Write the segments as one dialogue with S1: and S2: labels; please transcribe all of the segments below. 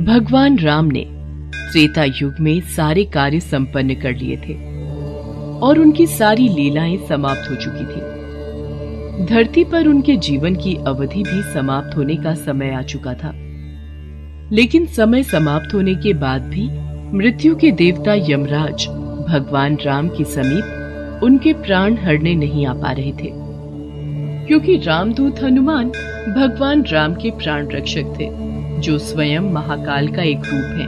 S1: भगवान राम ने त्रेता युग में सारे कार्य संपन्न कर लिए थे और उनकी सारी लीलाएं समाप्त हो चुकी थी। धरती पर उनके जीवन की अवधि भी समाप्त होने का समय आ चुका था। लेकिन समय समाप्त होने के बाद भी मृत्यु के देवता यमराज भगवान राम के समीप उनके प्राण हरने नहीं आ पा रहे थे, क्योंकि रामदूत हनुमान भगवान राम के प्राण रक्षक थे, जो स्वयं महाकाल का एक रूप है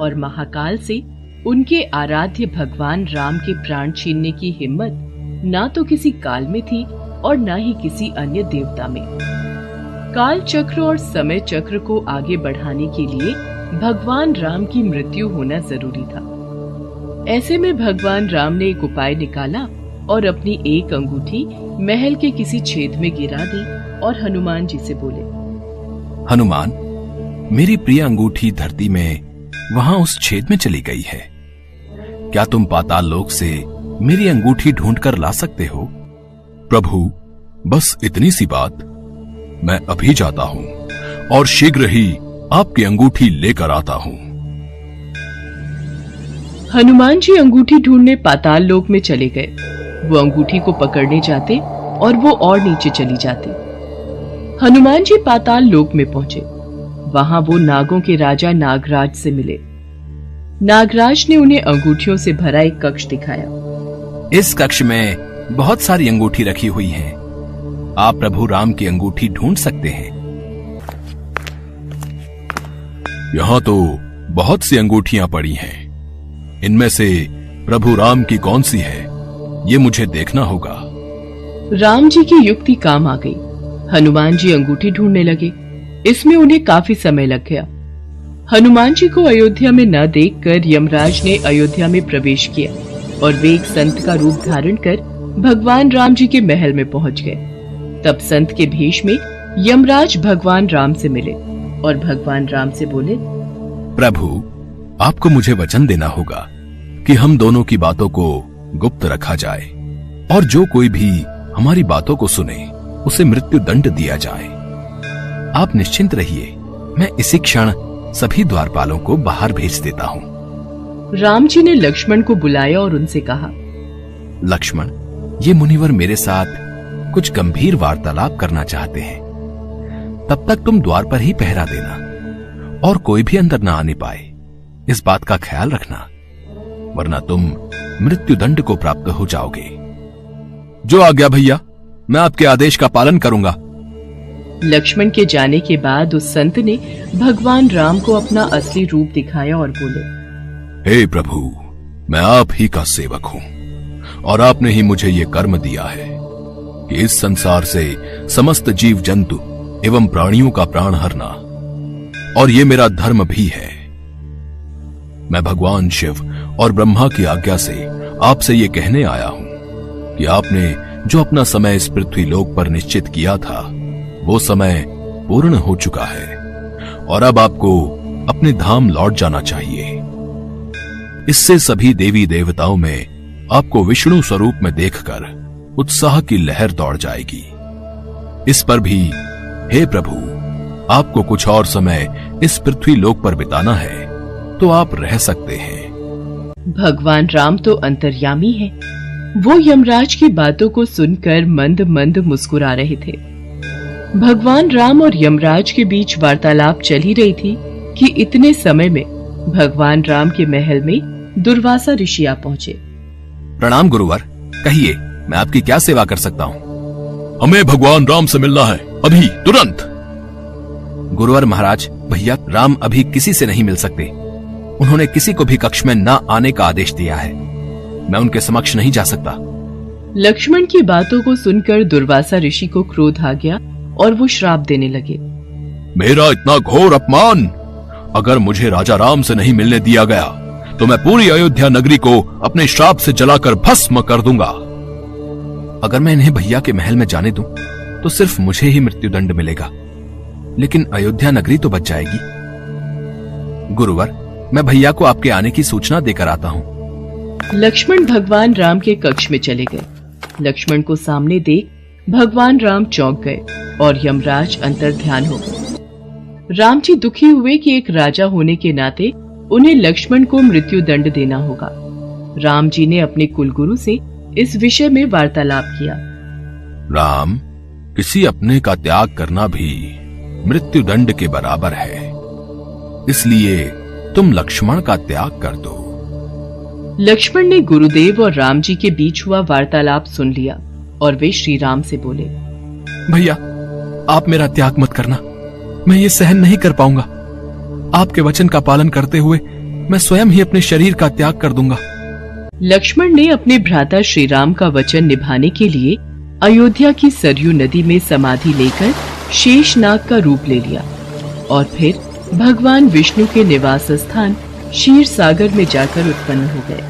S1: और महाकाल से उनके आराध्य भगवान राम के प्राण छीनने की हिम्मत ना तो किसी काल में थी और ना ही किसी अन्य देवता में। काल चक्र और समय चक्र को आगे बढ़ाने के लिए भगवान राम की मृत्यु होना जरूरी था। ऐसे में भगवान राम ने एक उपाय निकाला और अपनी एक अंगूठी महल के किसी छेद में गिरा दी और हनुमान जी से बोले,
S2: हनुमान, मेरी प्रिय अंगूठी धरती में वहां उस छेद में चली गई है। क्या तुम पाताल लोक से मेरी अंगूठी ढूंढकर ला सकते हो?
S3: प्रभु, बस इतनी सी बात। मैं अभी जाता हूं और शीघ्र ही आपकी अंगूठी लेकर आता हूं।
S1: हनुमान जी अंगूठी ढूंढने पाताल लोक में चले गए। वो अंगूठी को पकड़ने जाते और वो और नीचे चली जाती। हनुमान जी पाताल लोक में पहुंचे। वहां वो नागों के राजा नागराज से मिले। नागराज ने उन्हें अंगूठियों से भरा एक कक्ष दिखाया।
S2: इस कक्ष में बहुत सारी अंगूठी रखी हुई हैं। आप प्रभु राम की अंगूठी ढूंढ सकते हैं।
S3: यहां तो बहुत सी अंगूठियां पड़ी हैं। इनमें से प्रभु राम की कौन सी है, ये मुझे देखना होगा।
S1: राम जी की युक्ति काम आ गई। हनुमान जी अंगूठी ढूंढने लगे। इसमें उन्हें काफी समय लग गया। हनुमान जी को अयोध्या में न देखकर यमराज ने अयोध्या में प्रवेश किया और वे एक संत का रूप धारण कर भगवान राम जी के महल में पहुंच गए। तब संत के भेष में यमराज भगवान राम से मिले और भगवान राम से बोले,
S3: प्रभु, आपको मुझे वचन देना होगा कि हम दोनों की बातों को गुप्त रखा जाए और जो कोई भी हमारी बातों को सुने उसे मृत्यु दंड दिया जाए।
S2: आप निश्चिंत रहिए, मैं इसी क्षण सभी द्वारपालों को बाहर भेज देता हूँ।
S1: राम जी ने लक्ष्मण को बुलाया और उनसे कहा,
S2: लक्ष्मण, ये मुनिवर मेरे साथ कुछ गंभीर वार्तालाप करना चाहते हैं। तब तक तुम द्वार पर ही पहरा देना और कोई भी अंदर ना आने पाए, इस बात का ख्याल रखना, वरना तुम मृत्यु दंड को प्राप्त हो जाओगे।
S3: जो आज्ञा भैया, मैं आपके आदेश का पालन करूंगा।
S1: लक्ष्मण के जाने के बाद उस संत ने भगवान राम को अपना असली रूप दिखाया और बोले,
S3: हे प्रभु, मैं आप ही का सेवक हूं और आपने ही मुझे ये कर्म दिया है कि इस संसार से समस्त जीव जंतु एवं प्राणियों का प्राण हरना, और ये मेरा धर्म भी है। मैं भगवान शिव और ब्रह्मा की आज्ञा से आपसे ये कहने आया हूं कि आपने जो अपना समय इस पृथ्वी लोक पर निश्चित किया था, वो समय पूर्ण हो चुका है और अब आपको अपने धाम लौट जाना चाहिए। इससे सभी देवी देवताओं में आपको विष्णु स्वरूप में देखकर उत्साह की लहर दौड़ जाएगी। इस पर भी हे प्रभु, आपको कुछ और समय इस पृथ्वी लोक पर बिताना है तो आप रह सकते हैं।
S1: भगवान राम तो अंतर्यामी हैं। वो यमराज की बातों को सुनकर मंद मंद मुस्कुरा रहे थे। भगवान राम और यमराज के बीच वार्तालाप चल ही रही थी कि इतने समय में भगवान राम के महल में दुर्वासा ऋषि आ पहुंचे।
S2: प्रणाम गुरुवर, कहिए मैं आपकी क्या सेवा कर सकता हूँ?
S3: हमें भगवान राम से मिलना है, अभी तुरंत।
S2: गुरुवर महाराज, भैया राम अभी किसी से नहीं मिल सकते। उन्होंने किसी को भी कक्ष में न आने का आदेश दिया है। मैं उनके समक्ष नहीं जा सकता।
S1: लक्ष्मण की बातों को सुनकर दुर्वासा ऋषि को क्रोध आ गया और वो श्राप देने लगे।
S3: मेरा इतना घोर अपमान! अगर मुझे राजा राम से नहीं मिलने दिया गया तो मैं पूरी अयोध्या नगरी को अपने श्राप से जलाकर भस्म कर दूंगा।
S2: अगर मैं इन्हें भैया के महल में जाने दूं, तो सिर्फ मुझे ही मृत्यु दंड मिलेगा, लेकिन अयोध्या नगरी तो बच जाएगी। गुरुवर, मैं भैया को आपके आने की सूचना देकर आता हूँ।
S1: लक्ष्मण भगवान राम के कक्ष में चले गए। लक्ष्मण को सामने देख भगवान राम चौंक गए और यमराज अंतर ध्यान हो गए। राम जी दुखी हुए कि एक राजा होने के नाते उन्हें लक्ष्मण को मृत्यु दंड देना होगा। राम जी ने अपने कुलगुरु से इस विषय में वार्तालाप किया।
S3: राम, किसी अपने का त्याग करना भी मृत्यु दंड के बराबर है, इसलिए तुम लक्ष्मण का त्याग कर दो।
S1: लक्ष्मण ने गुरुदेव और राम जी के बीच हुआ वार्तालाप सुन लिया और वे श्री राम से बोले,
S2: भैया, आप मेरा त्याग मत करना, मैं ये सहन नहीं कर पाऊंगा। आपके वचन का पालन करते हुए मैं स्वयं ही अपने शरीर का त्याग कर दूंगा।
S1: लक्ष्मण ने अपने भ्राता श्री राम का वचन निभाने के लिए अयोध्या की सरयू नदी में समाधि लेकर शेषनाग का रूप ले लिया और फिर भगवान विष्णु के निवास स्थान क्षीर सागर में जाकर उत्पन्न हो गए।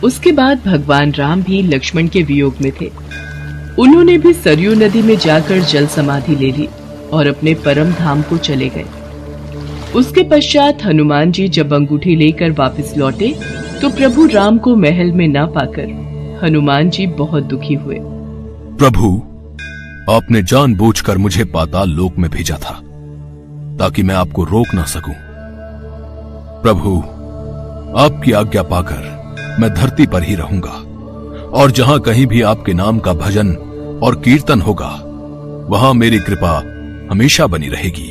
S1: उसके बाद भगवान राम भी लक्ष्मण के वियोग में थे। उन्होंने भी सरयू नदी में जाकर जल समाधि ले ली और अपने परम धाम को चले गए। उसके पश्चात हनुमान जी जब अंगूठी लेकर वापस लौटे तो प्रभु राम को महल में न पाकर हनुमान जी बहुत दुखी हुए।
S3: प्रभु, आपने जानबूझकर मुझे पाताल लोक में भेजा था ताकि मैं आपको रोक ना सकूं। प्रभु, आपकी आज्ञा पाकर मैं धरती पर ही रहूंगा और जहां कहीं भी आपके नाम का भजन और कीर्तन होगा वहां मेरी कृपा हमेशा बनी रहेगी।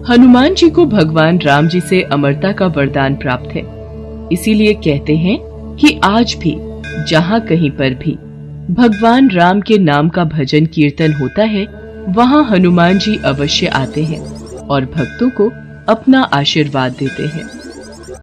S1: हनुमान जी को भगवान राम जी से अमरता का वरदान प्राप्त है, इसीलिए कहते हैं कि आज भी जहां कहीं पर भी भगवान राम के नाम का भजन कीर्तन होता है वहां हनुमान जी अवश्य आते हैं और भक्तों को अपना आशीर्वाद देते हैं।